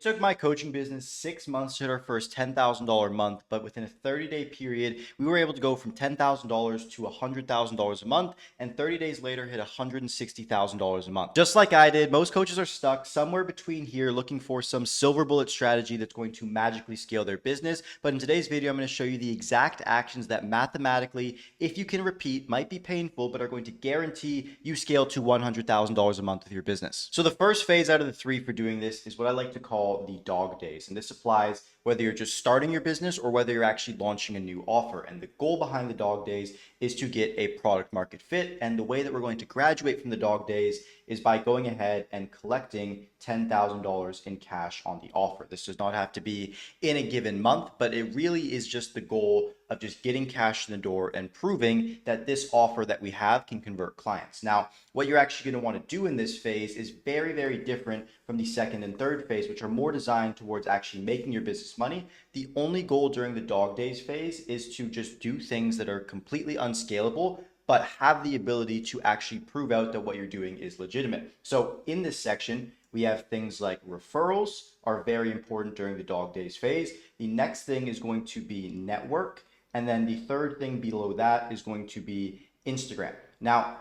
It took my coaching business 6 months to hit our first $10,000 month, but within a 30-day period, we were able to go from $10,000 to $100,000 a month, and 30 days later hit $160,000 a month. Just like I did, most coaches are stuck somewhere between here looking for some silver bullet strategy that's going to magically scale their business. But in today's video, I'm going to show you the exact actions that mathematically, if you can repeat, might be painful, but are going to guarantee you scale to $100,000 a month with your business. So the first phase out of the three for doing this is what I like to call the dog days. And this applies whether you're just starting your business or whether you're actually launching a new offer. And the goal behind the dog days is to get a product market fit. And the way that we're going to graduate from the dog days is by going ahead and collecting $10,000 in cash on the offer. This does not have to be in a given month, but it really is just the goal of just getting cash in the door and proving that this offer that we have can convert clients. Now, what you're actually going to want to do in this phase is very, very different from the second and third phase, which are more designed towards actually making your business money. The only goal during the dog days phase is to just do things that are completely unscalable, but have the ability to actually prove out that what you're doing is legitimate. So in this section, we have things like referrals are very important during the dog days phase. The next thing is going to be network. And then the third thing below that is going to be Instagram. Now,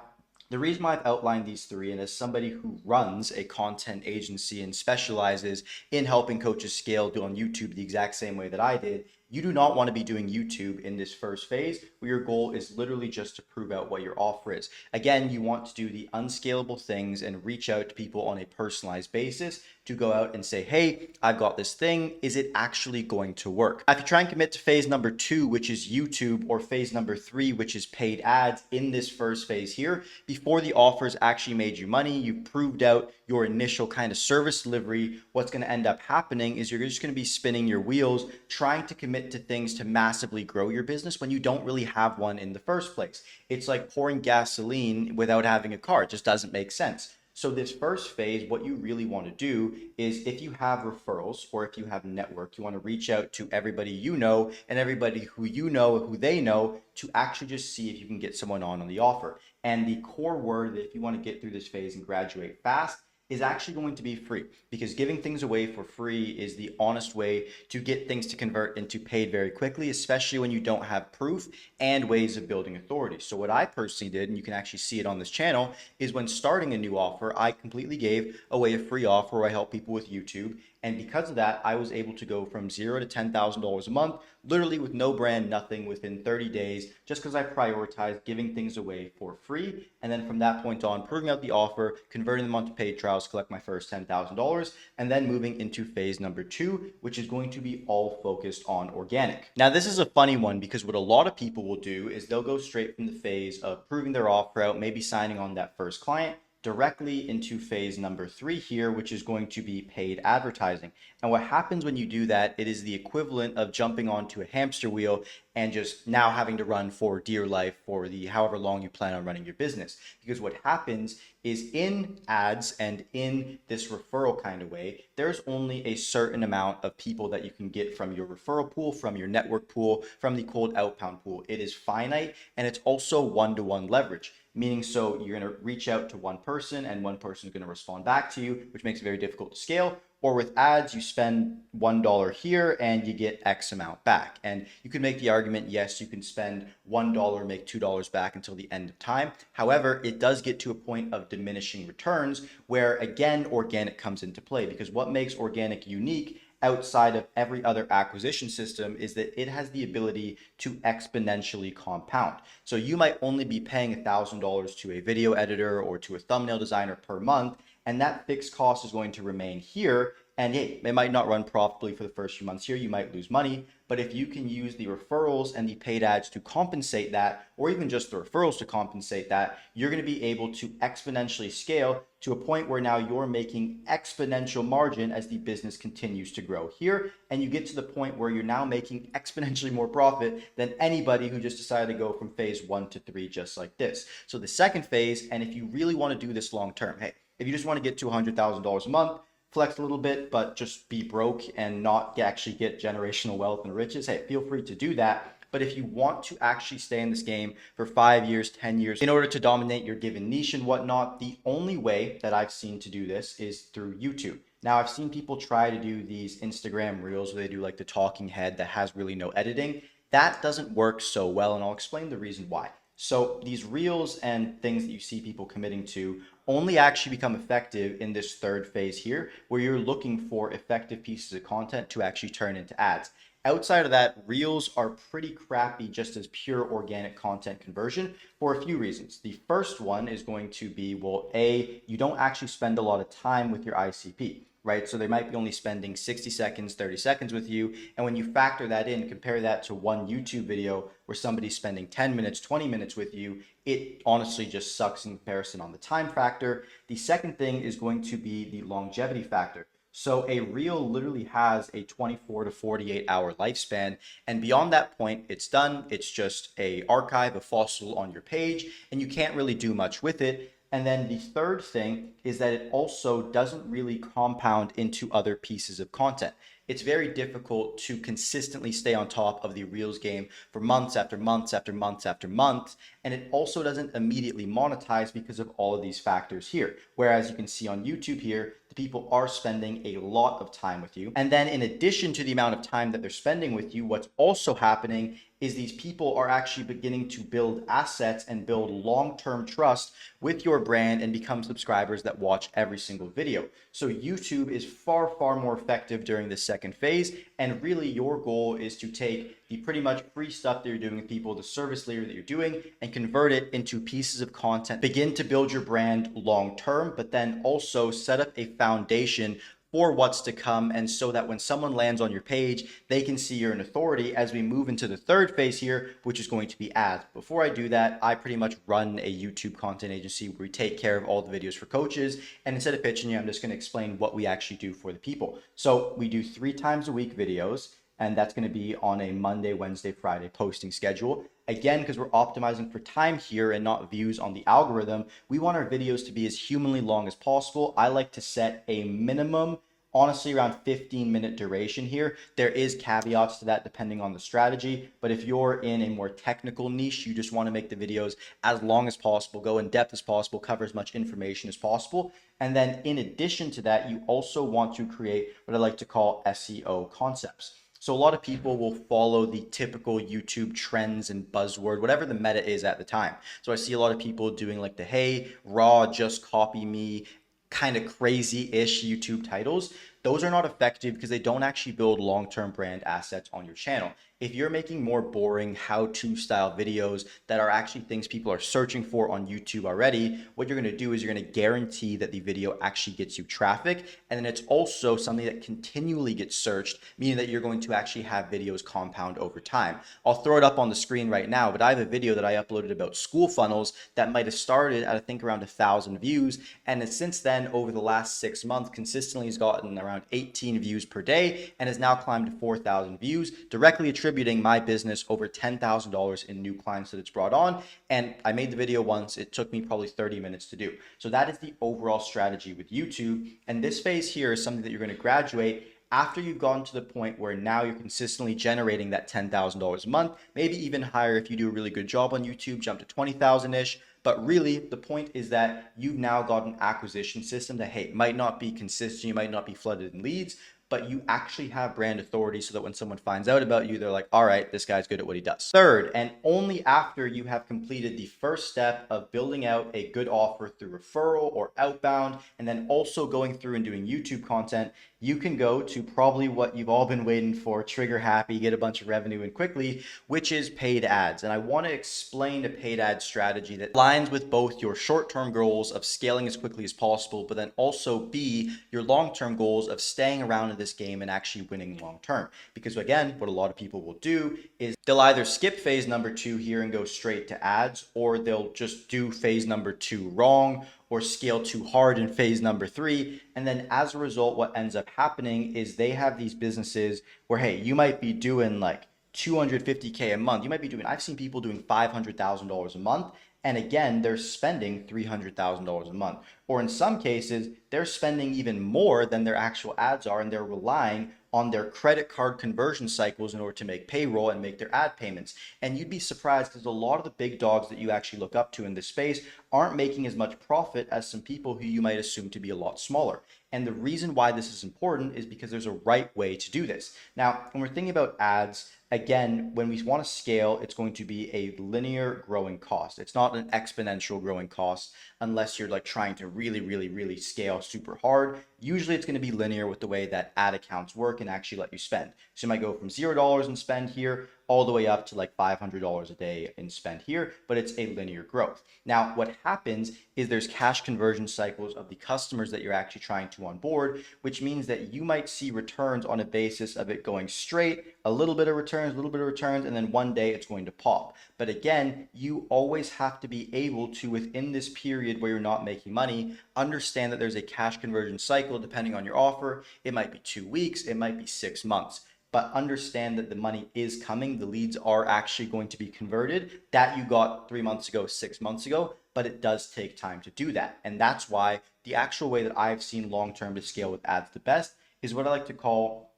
the reason why I've outlined these three, and as somebody who runs a content agency and specializes in helping coaches scale on YouTube the exact same way that I did, you do not want to be doing YouTube in this first phase where your goal is literally just to prove out what your offer is. Again, you want to do the unscalable things and reach out to people on a personalized basis to go out and say, hey, I've got this thing. Is it actually going to work? If you try and commit to phase number 2, which is YouTube, or phase number 3, which is paid ads in this first phase here, before the offers actually made you money, you've proved out your initial kind of service delivery, what's going to end up happening is you're just going to be spinning your wheels, trying to commit to things to massively grow your business when you don't really have one in the first place. It's like pouring gasoline without having a car. It just doesn't make sense. So this first phase, what you really want to do is if you have referrals or if you have network, you want to reach out to everybody you know and everybody who you know, who they know, to actually just see if you can get someone on the offer. And the core word that if you want to get through this phase and graduate fast is actually going to be free, because giving things away for free is the honest way to get things to convert into paid very quickly, especially when you don't have proof and ways of building authority. So what I personally did, and you can actually see it on this channel, is when starting a new offer, I completely gave away a free offer where I help people with YouTube. And because of that, I was able to go from $0 to $10,000 a month, literally with no brand, nothing, within 30 days, just because I prioritized giving things away for free. And then from that point on, proving out the offer, converting them onto paid trials, collect my first $10,000, and then moving into phase number 2, which is going to be all focused on organic. Now, this is a funny one because what a lot of people will do is they'll go straight from the phase of proving their offer out, maybe signing on that first client, directly into phase number 3 here, which is going to be paid advertising. And what happens when you do that, it is the equivalent of jumping onto a hamster wheel and just now having to run for dear life for the however long you plan on running your business. Because what happens is in ads and in this referral kind of way, there's only a certain amount of people that you can get from your referral pool, from your network pool, from the cold outbound pool. It is finite, and it's also one-to-one leverage. Meaning, so you're going to reach out to one person and one person is going to respond back to you, which makes it very difficult to scale. Or with ads, you spend $1 here and you get X amount back. And you can make the argument, yes, you can spend $1, make $2 back until the end of time. However, it does get to a point of diminishing returns where, again, organic comes into play, because what makes organic unique outside of every other acquisition system is that it has the ability to exponentially compound. So you might only be paying $1,000 to a video editor or to a thumbnail designer per month, and that fixed cost is going to remain here. And hey, it might not run profitably for the first few months here. You might lose money, but if you can use the referrals and the paid ads to compensate that, or even just the referrals to compensate that, you're going to be able to exponentially scale to a point where now you're making exponential margin as the business continues to grow here. And you get to the point where you're now making exponentially more profit than anybody who just decided to go from phase 1 to 3 just like this. So the second phase, and if you really want to do this long term, hey, if you just want to get to $100,000 a month, flex a little bit, but just be broke and not actually get generational wealth and riches, hey, feel free to do that. But if you want to actually stay in this game for 5 years, 10 years, in order to dominate your given niche and whatnot, the only way that I've seen to do this is through YouTube. Now, I've seen people try to do these Instagram reels where they do like the talking head that has really no editing. That doesn't work so well, and I'll explain the reason why. So, these reels and things that you see people committing to only actually become effective in this third phase here, where you're looking for effective pieces of content to actually turn into ads. Outside of that, reels are pretty crappy just as pure organic content conversion for a few reasons. The first one is going to be, well, A, you don't actually spend a lot of time with your ICP, right? So they might be only spending 60 seconds, 30 seconds with you. And when you factor that in, compare that to one YouTube video where somebody's spending 10 minutes, 20 minutes with you, it honestly just sucks in comparison on the time factor. The second thing is going to be the longevity factor. So a reel literally has a 24 to 48 hour lifespan, and beyond that point, it's done. It's just a archive, a fossil on your page, and you can't really do much with it. And then the third thing is that it also doesn't really compound into other pieces of content. It's very difficult to consistently stay on top of the Reels game for months after months after months after months. And it also doesn't immediately monetize because of all of these factors here. Whereas you can see on YouTube here, the people are spending a lot of time with you. And then in addition to the amount of time that they're spending with you, what's also happening is these people are actually beginning to build assets and build long-term trust with your brand and become subscribers that watch every single video. So YouTube is far, far more effective during the second phase. And really your goal is to take the pretty much free stuff that you're doing with people, the service layer that you're doing, and convert it into pieces of content. Begin to build your brand long-term, but then also set up a foundation for what's to come, and so that when someone lands on your page, they can see you're an authority as we move into the third phase here, which is going to be ads. Before I do that, I pretty much run a YouTube content agency where we take care of all the videos for coaches, and instead of pitching you, I'm just going to explain what we actually do for the people. So we do 3 times a week videos, and that's going to be on a Monday, Wednesday, Friday posting schedule. Again, because we're optimizing for time here and not views on the algorithm, we want our videos to be as humanly long as possible. I like to set a minimum, honestly, around 15-minute duration here. There is caveats to that depending on the strategy, but if you're in a more technical niche, you just want to make the videos as long as possible, go in depth as possible, cover as much information as possible. And then in addition to that, you also want to create what I like to call SEO concepts. So a lot of people will follow the typical YouTube trends and buzzword, whatever the meta is at the time. So I see a lot of people doing like the, hey, raw, just copy me, kind of crazy-ish YouTube titles. Those are not effective because they don't actually build long-term brand assets on your channel. If you're making more boring how-to style videos that are actually things people are searching for on YouTube already, what you're going to do is you're going to guarantee that the video actually gets you traffic, and then it's also something that continually gets searched, meaning that you're going to actually have videos compound over time. I'll throw it up on the screen right now, but I have a video that I uploaded about school funnels that might have started at I think around 1,000 views, and since then over the last 6 months consistently has gotten around 18 views per day and has now climbed to 4,000 views, directly attributing my business over $10,000 in new clients that it's brought on. And I made the video once. It took me probably 30 minutes to do. So that is the overall strategy with YouTube. And this phase here is something that you're going to graduate after you've gotten to the point where now you're consistently generating that $10,000 a month, maybe even higher if you do a really good job on YouTube, jump to 20,000-ish. But really, the point is that you've now got an acquisition system that, hey, might not be consistent, you might not be flooded in leads, but you actually have brand authority so that when someone finds out about you, they're like, all right, this guy's good at what he does. Third, and only after you have completed the first step of building out a good offer through referral or outbound, and then also going through and doing YouTube content, you can go to probably what you've all been waiting for, trigger happy, get a bunch of revenue in quickly, which is paid ads. And I want to explain a paid ad strategy that aligns with both your short-term goals of scaling as quickly as possible, but then also B, your long-term goals of staying around in this game and actually winning long-term. Because again, what a lot of people will do is they'll either skip phase number 2 here and go straight to ads, or they'll just do phase number 2 wrong, or scale too hard in phase number 3. And then as a result, what ends up happening is they have these businesses where, hey, you might be doing like 250K a month. You might be doing, I've seen people doing $500,000 a month. And again, they're spending $300,000 a month. Or in some cases, they're spending even more than their actual ads are, and they're relying on their credit card conversion cycles in order to make payroll and make their ad payments. And you'd be surprised because a lot of the big dogs that you actually look up to in this space aren't making as much profit as some people who you might assume to be a lot smaller. And the reason why this is important is because there's a right way to do this. Now, when we're thinking about ads, again, when we want to scale, it's going to be a linear growing cost. It's not an exponential growing cost unless you're like trying to really scale super hard. Usually it's going to be linear with the way that ad accounts work and actually let you spend. So you might go from $0 in spend here all the way up to like $500 a day in spend here, but it's a linear growth. Now, what happens is there's cash conversion cycles of the customers that you're actually trying to onboard, which means that you might see returns on a basis of it going straight, a little bit of returns, and then one day it's going to pop. But again, you always have to be able to, within this period where you're not making money, understand that there's a cash conversion cycle depending on your offer. It might be 2 weeks, it might be 6 months. But understand that the money is coming. The leads are actually going to be converted that you got 3 months ago, 6 months ago, but it does take time to do that. And that's why the actual way that I've seen long-term to scale with ads the best is what I like to call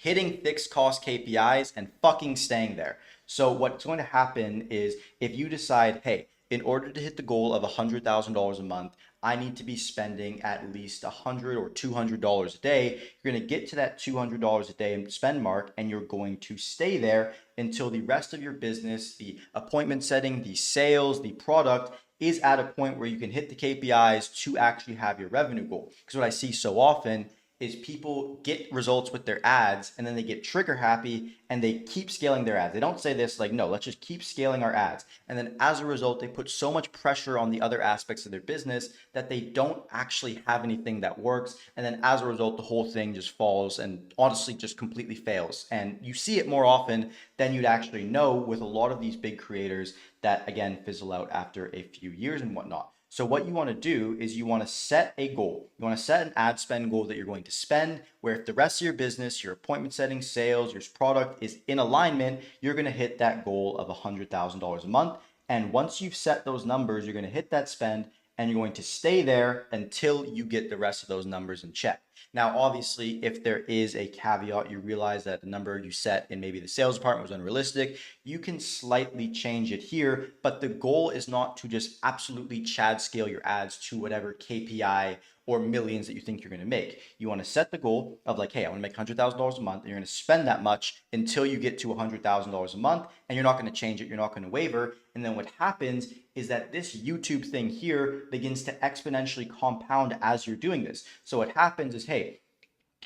hitting fixed cost KPIs and fucking staying there. So what's going to happen is if you decide, hey, in order to hit the goal of $100,000 a month, I need to be spending at least $100 or $200 a day. You're going to get to that $200 a day spend mark, and you're going to stay there until the rest of your business, the appointment setting, the sales, the product is at a point where you can hit the KPIs to actually have your revenue goal. Because what I see so often is people get results with their ads and then they get trigger happy and they keep scaling their ads. They don't say this like, no, let's just keep scaling our ads. And then as a result, they put so much pressure on the other aspects of their business that they don't actually have anything that works. And then as a result, the whole thing just falls and honestly just completely fails. And you see it more often than you'd actually know with a lot of these big creators that again fizzle out after a few years and whatnot. So what you want to do is you want to set a goal. You want to set an ad spend goal that you're going to spend, where if the rest of your business, your appointment setting, sales, your product is in alignment, you're going to hit that goal of $100,000 a month. And once you've set those numbers, you're going to hit that spend and you're going to stay there until you get the rest of those numbers in check. Now, obviously, if there is a caveat, you realize that the number you set in maybe the sales department was unrealistic, you can slightly change it here, but the goal is not to just absolutely Chad scale your ads to whatever KPI or millions that you think you're going to make. You want to set the goal of like, hey, I want to make $100,000 a month, and you're going to spend that much until you get to $100,000 a month, and you're not going to change it. You're not going to waver. And then what happens is that this YouTube thing here begins to exponentially compound as you're doing this. So what happens is, hey,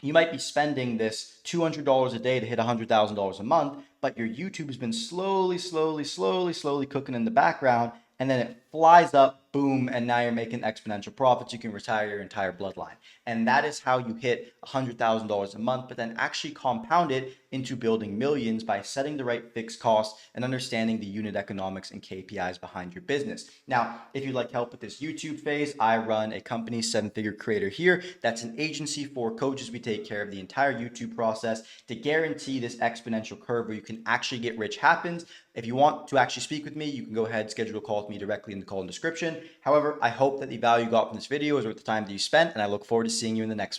you might be spending this $200 a day to hit $100,000 a month, but your YouTube has been slowly cooking in the background, and then it flies up, boom, and now you're making exponential profits. You can retire your entire bloodline. And that is how you hit $100,000 a month, but then actually compound it into building millions by setting the right fixed costs and understanding the unit economics and KPIs behind your business. Now, if you'd like help with this YouTube phase, I run a company, Seven Figure Creator here. That's an agency for coaches. We take care of the entire YouTube process to guarantee this exponential curve where you can actually get rich happens. If you want to actually speak with me, you can go ahead, schedule a call with me directly in the call in description. However, I hope that the value you got from this video is worth the time that you spent, and I look forward to seeing you in the next one.